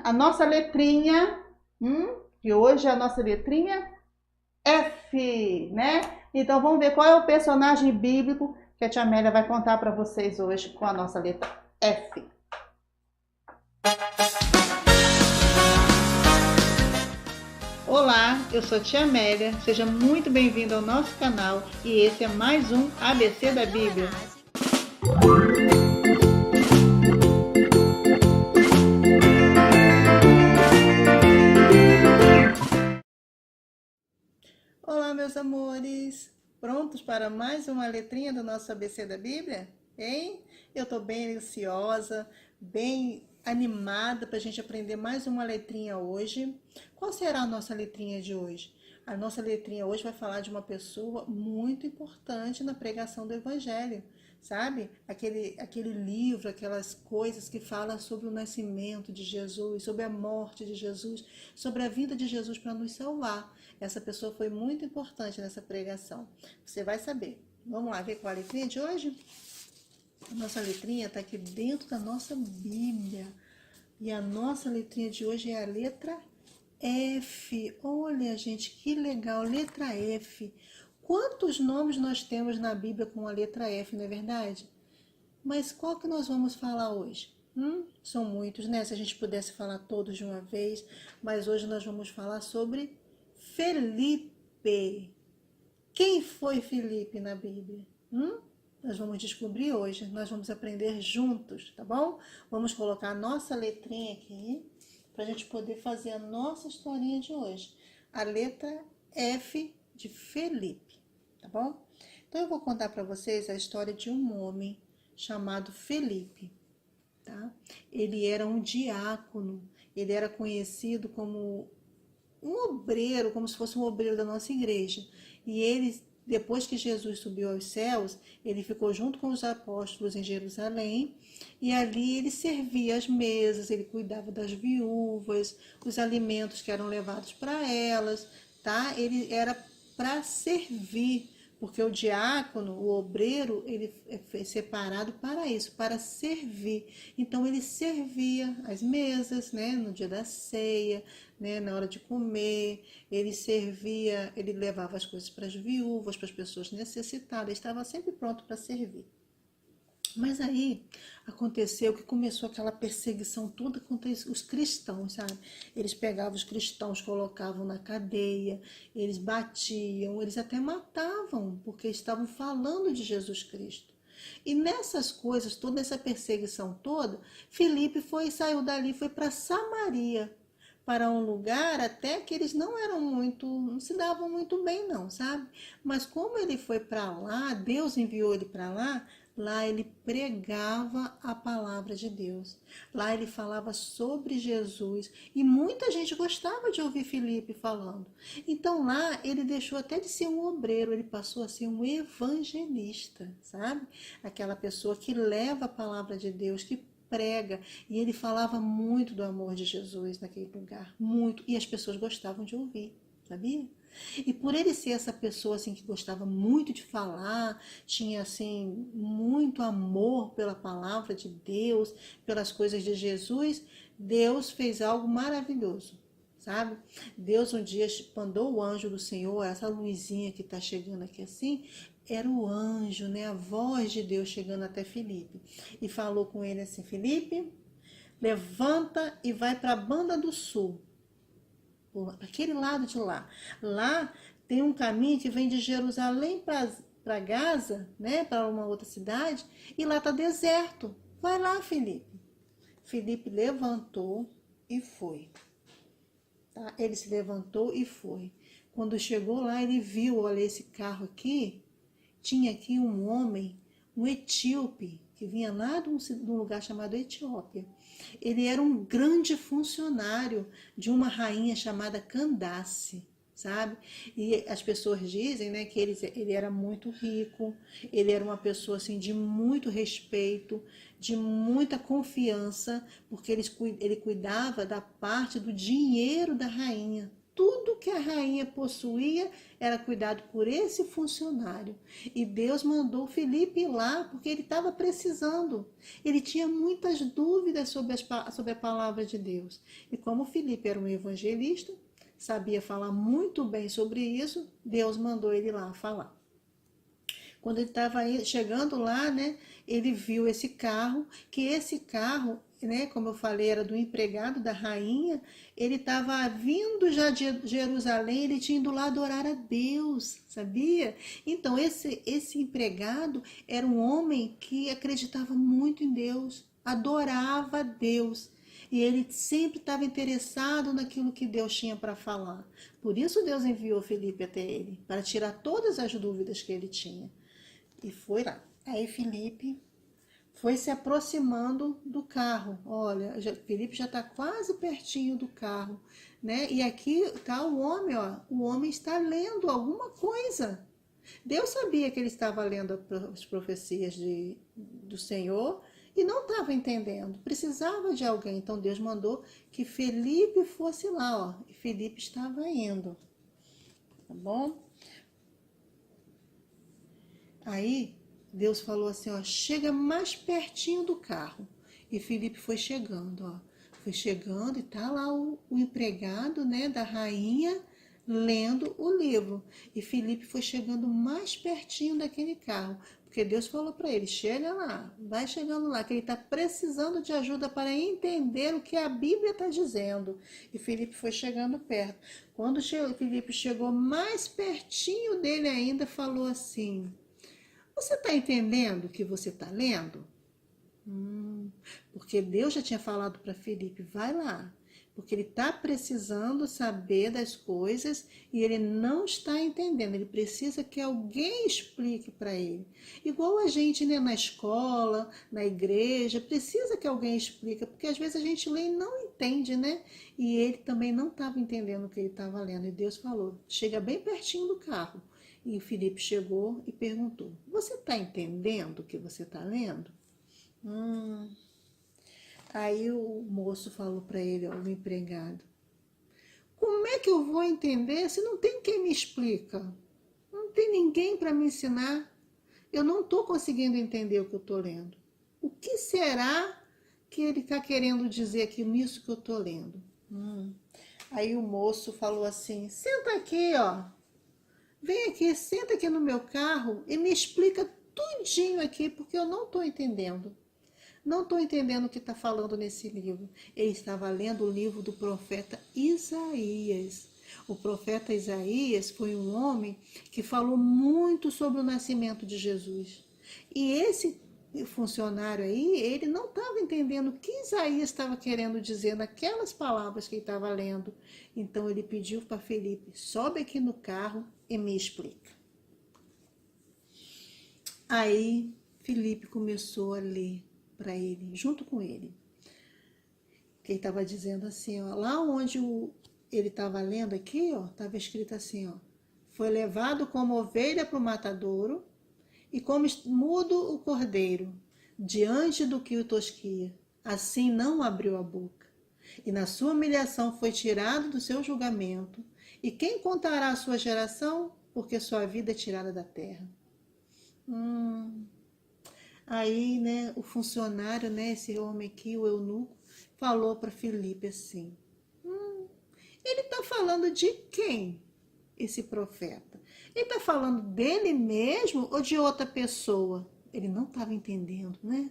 A nossa letrinha, que hoje é a nossa letrinha F, né? Então vamos ver qual é o personagem bíblico que a tia Amélia vai contar para vocês hoje com a nossa letra F. Olá, eu sou a tia Amélia, seja muito bem-vindo ao nosso canal e esse é mais um ABC da Bíblia. Olá, meus amores! Prontos para mais uma letrinha do nosso ABC da Bíblia? Hein? Eu estou bem ansiosa, bem animada para a gente aprender mais uma letrinha hoje. Qual será a nossa letrinha de hoje? A nossa letrinha hoje vai falar de uma pessoa muito importante na pregação do Evangelho, sabe? Aquele livro, aquelas coisas que falam sobre o nascimento de Jesus, sobre a morte de Jesus, sobre a vinda de Jesus para nos salvar. Essa pessoa foi muito importante nessa pregação. Você vai saber. Vamos lá ver qual é a letrinha de hoje? A nossa letrinha está aqui dentro da nossa Bíblia. E a nossa letrinha de hoje é a letra F. Olha, gente, que legal, letra F. Quantos nomes nós temos na Bíblia com a letra F, não é verdade? Mas qual que nós vamos falar hoje? São muitos, né? Se a gente pudesse falar todos de uma vez, mas hoje nós vamos falar sobre Felipe. Quem foi Felipe na Bíblia? Nós vamos descobrir hoje, nós vamos aprender juntos, tá bom? Vamos colocar a nossa letrinha aqui, para a gente poder fazer a nossa historinha de hoje. A letra F de Felipe, tá bom? Então eu vou contar para vocês a história de um homem chamado Felipe, tá? Ele era um diácono, ele era conhecido como um obreiro, como se fosse um obreiro da nossa igreja. E ele, depois que Jesus subiu aos céus, ele ficou junto com os apóstolos em Jerusalém, e ali ele servia as mesas, ele cuidava das viúvas, os alimentos que eram levados para elas, tá? Ele era para servir, porque o diácono, o obreiro, ele foi separado para isso, para servir. Então ele servia as mesas, né, no dia da ceia, né, na hora de comer, ele servia, ele levava as coisas para as viúvas, para as pessoas necessitadas, estava sempre pronto para servir. Mas aí aconteceu que começou aquela perseguição toda contra os cristãos, sabe? Eles pegavam os cristãos, colocavam na cadeia, eles batiam, eles até matavam, porque estavam falando de Jesus Cristo. E nessas coisas, toda essa perseguição toda, Filipe saiu dali, foi para Samaria, para um lugar até que eles não se davam muito bem não, sabe? Mas como ele foi para lá, Deus enviou ele para lá, lá ele pregava a palavra de Deus. Lá ele falava sobre Jesus e muita gente gostava de ouvir Filipe falando. Então lá ele deixou até de ser um obreiro, ele passou a ser um evangelista, sabe? Aquela pessoa que leva a palavra de Deus, que prega. E ele falava muito do amor de Jesus naquele lugar, muito. E as pessoas gostavam de ouvir, sabia? E por ele ser essa pessoa assim que gostava muito de falar, tinha assim muito amor pela palavra de Deus, pelas coisas de Jesus, Deus fez algo maravilhoso, sabe? Deus um dia mandou o anjo do Senhor, essa luzinha que está chegando aqui assim, era o anjo, né? A voz de Deus chegando até Filipe e falou com ele assim: Filipe, levanta e vai para a banda do sul, aquele lado de lá. Lá tem um caminho que vem de Jerusalém para Gaza, né, para uma outra cidade, e lá está deserto. Vai lá, Felipe. Felipe levantou e foi. Tá? Ele se levantou e foi. Quando chegou lá, ele viu, olha, esse carro aqui, tinha aqui um homem, um etíope, que vinha lá de um lugar chamado Etiópia. Ele era um grande funcionário de uma rainha chamada Candace, sabe? E as pessoas dizem, né, que ele era muito rico, ele era uma pessoa assim de muito respeito, de muita confiança, porque ele cuidava da parte do dinheiro da rainha, tudo que a rainha possuía era cuidado por esse funcionário. E Deus mandou Filipe ir lá porque ele estava precisando. Ele tinha muitas dúvidas sobre a palavra de Deus. E como Filipe era um evangelista, sabia falar muito bem sobre isso, Deus mandou ele lá falar. Quando ele estava chegando lá, né, ele viu esse carro, né, como eu falei, era do empregado da rainha. Ele estava vindo já de Jerusalém, ele tinha ido lá adorar a Deus, sabia? Então, esse empregado era um homem que acreditava muito em Deus, adorava a Deus. E ele sempre estava interessado naquilo que Deus tinha para falar. Por isso Deus enviou Filipe até ele, para tirar todas as dúvidas que ele tinha. E foi lá. Aí Filipe foi se aproximando do carro. Olha, Filipe já está quase pertinho do carro, né? E aqui está o homem, ó. O homem está lendo alguma coisa. Deus sabia que ele estava lendo as profecias do Senhor e não estava entendendo. Precisava de alguém. Então Deus mandou que Filipe fosse lá, ó. E Filipe estava indo. Tá bom? Aí Deus falou assim, ó, chega mais pertinho do carro. E Filipe foi chegando, ó. Foi chegando e tá lá o empregado, né, da rainha lendo o livro. E Filipe foi chegando mais pertinho daquele carro, porque Deus falou para ele, chega lá, vai chegando lá, que ele está precisando de ajuda para entender o que a Bíblia está dizendo. E Filipe foi chegando perto. Quando Filipe chegou mais pertinho dele ainda, falou assim, você está entendendo o que você está lendo? Porque Deus já tinha falado para Filipe, vai lá. Porque ele está precisando saber das coisas e ele não está entendendo. Ele precisa que alguém explique para ele. Igual a gente, né, na escola, na igreja, precisa que alguém explique. Porque às vezes a gente lê e não entende, né? E ele também não estava entendendo o que ele estava lendo. E Deus falou, chega bem pertinho do carro. E o Filipe chegou e perguntou, você está entendendo o que você está lendo? Aí o moço falou para ele, ó, o empregado, como é que eu vou entender se não tem quem me explica? Não tem ninguém para me ensinar. Eu não estou conseguindo entender o que eu estou lendo. O que será que ele está querendo dizer aqui nisso que eu estou lendo? Aí o moço falou assim, senta aqui, ó. Vem aqui, senta aqui no meu carro e me explica tudinho aqui, porque eu não estou entendendo. Não estou entendendo o que está falando nesse livro. Ele estava lendo o livro do profeta Isaías. O profeta Isaías foi um homem que falou muito sobre o nascimento de Jesus. E esse funcionário aí, ele não estava entendendo o que Isaías estava querendo dizer naquelas palavras que ele estava lendo. Então ele pediu para Filipe, sobe aqui no carro e me explica. Aí Filipe começou a ler para ele, junto com ele. Que ele estava dizendo assim, ó, lá onde ele estava lendo aqui, ó, estava escrito assim, ó, foi levado como ovelha para o matadouro e como mudo o cordeiro, diante do que o tosquia. Assim não abriu a boca. E na sua humilhação foi tirado do seu julgamento. E quem contará a sua geração? Porque sua vida é tirada da terra. Aí, né, o funcionário, né, esse homem aqui, o eunuco, falou para Filipe assim, ele está falando de quem, esse profeta? Ele está falando dele mesmo ou de outra pessoa? Ele não estava entendendo, né?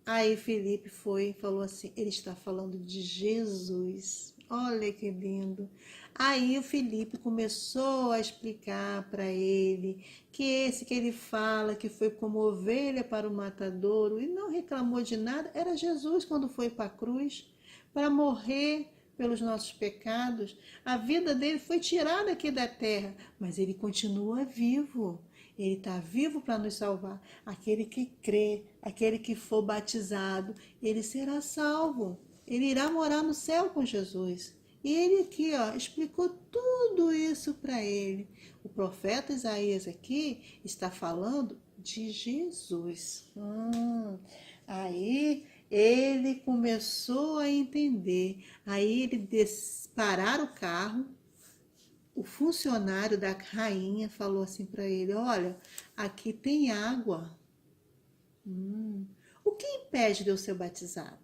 Aí Filipe foi e falou assim, ele está falando de Jesus. Olha que lindo. Aí o Filipe começou a explicar para ele que esse que ele fala que foi como ovelha para o matadouro e não reclamou de nada, era Jesus quando foi para a cruz para morrer pelos nossos pecados. A vida dele foi tirada aqui da terra, mas ele continua vivo. Ele está vivo para nos salvar. Aquele que crê, aquele que for batizado, ele será salvo. Ele irá morar no céu com Jesus. E ele aqui, ó, explicou tudo isso para ele. O profeta Isaías aqui está falando de Jesus. Aí Ele começou a entender. Aí ele pararam o carro. O funcionário da rainha falou assim para ele: olha, aqui tem água. O que impede de eu ser batizado?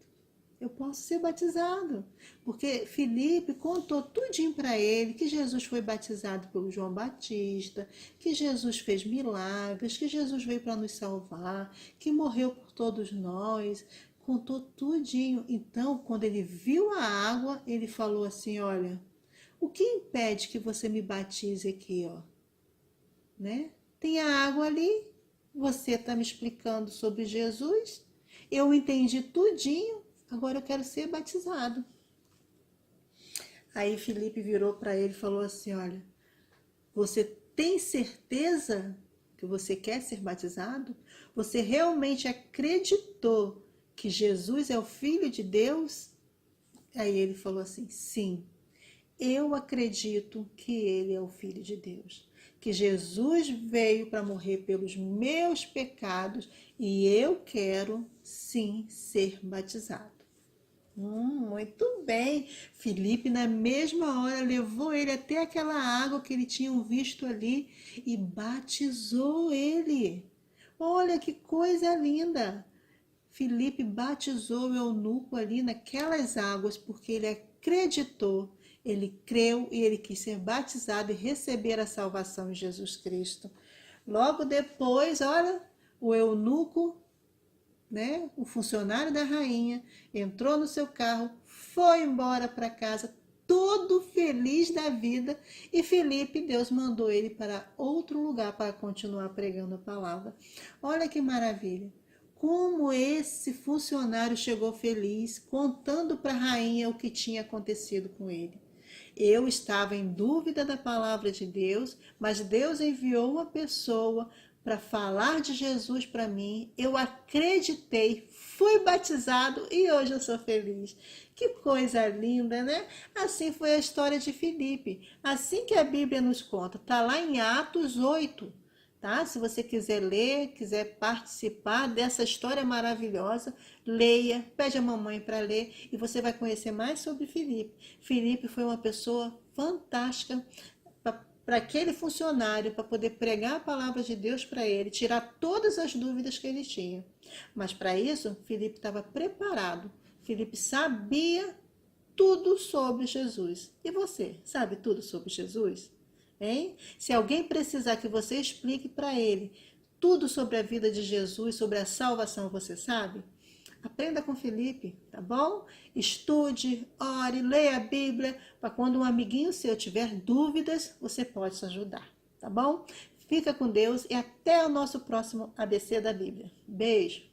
Eu posso ser batizado, porque Filipe contou tudinho para ele que Jesus foi batizado pelo João Batista, que Jesus fez milagres, que Jesus veio para nos salvar, que morreu por todos nós, contou tudinho. Então, quando ele viu a água, ele falou assim: olha, o que impede que você me batize aqui, ó? Né? Tem a água ali, você está me explicando sobre Jesus, eu entendi tudinho, agora eu quero ser batizado. Aí Filipe virou para ele e falou assim: olha, você tem certeza que você quer ser batizado? Você realmente acreditou que Jesus é o Filho de Deus? Aí ele falou assim: sim, eu acredito que ele é o Filho de Deus, que Jesus veio para morrer pelos meus pecados e eu quero sim ser batizado. Muito bem. Filipe, na mesma hora, levou ele até aquela água que ele tinha visto ali e batizou ele. Olha que coisa linda! Filipe batizou o eunuco ali naquelas águas porque ele acreditou, ele creu e ele quis ser batizado e receber a salvação em Jesus Cristo. Logo depois, olha, o eunuco, né, o funcionário da rainha, entrou no seu carro, foi embora para casa, todo feliz da vida, e Filipe, Deus mandou ele para outro lugar para continuar pregando a palavra. Olha que maravilha! Como esse funcionário chegou feliz, contando para a rainha o que tinha acontecido com ele. Eu estava em dúvida da palavra de Deus, mas Deus enviou uma pessoa para falar de Jesus para mim. Eu acreditei, fui batizado e hoje eu sou feliz. Que coisa linda, né? Assim foi a história de Filipe. Assim que a Bíblia nos conta. Está lá em Atos 8. Tá? Se você quiser ler, quiser participar dessa história maravilhosa, leia, pede a mamãe para ler e você vai conhecer mais sobre Filipe. Filipe foi uma pessoa fantástica para aquele funcionário, para poder pregar a palavra de Deus para ele, tirar todas as dúvidas que ele tinha. Mas para isso, Filipe estava preparado. Filipe sabia tudo sobre Jesus. E você, sabe tudo sobre Jesus? Hein? Se alguém precisar que você explique para ele tudo sobre a vida de Jesus, sobre a salvação, você sabe? Aprenda com Filipe, tá bom? Estude, ore, leia a Bíblia, para quando um amiguinho seu tiver dúvidas, você pode se ajudar, tá bom? Fica com Deus e até o nosso próximo ABC da Bíblia. Beijo!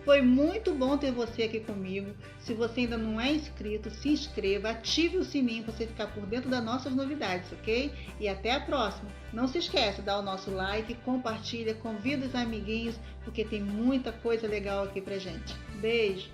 Foi muito bom ter você aqui comigo. Se você ainda não é inscrito, se inscreva, ative o sininho para você ficar por dentro das nossas novidades, ok? E até a próxima. Não se esqueça de dar o nosso like, compartilha, convida os amiguinhos, porque tem muita coisa legal aqui pra gente. Beijo!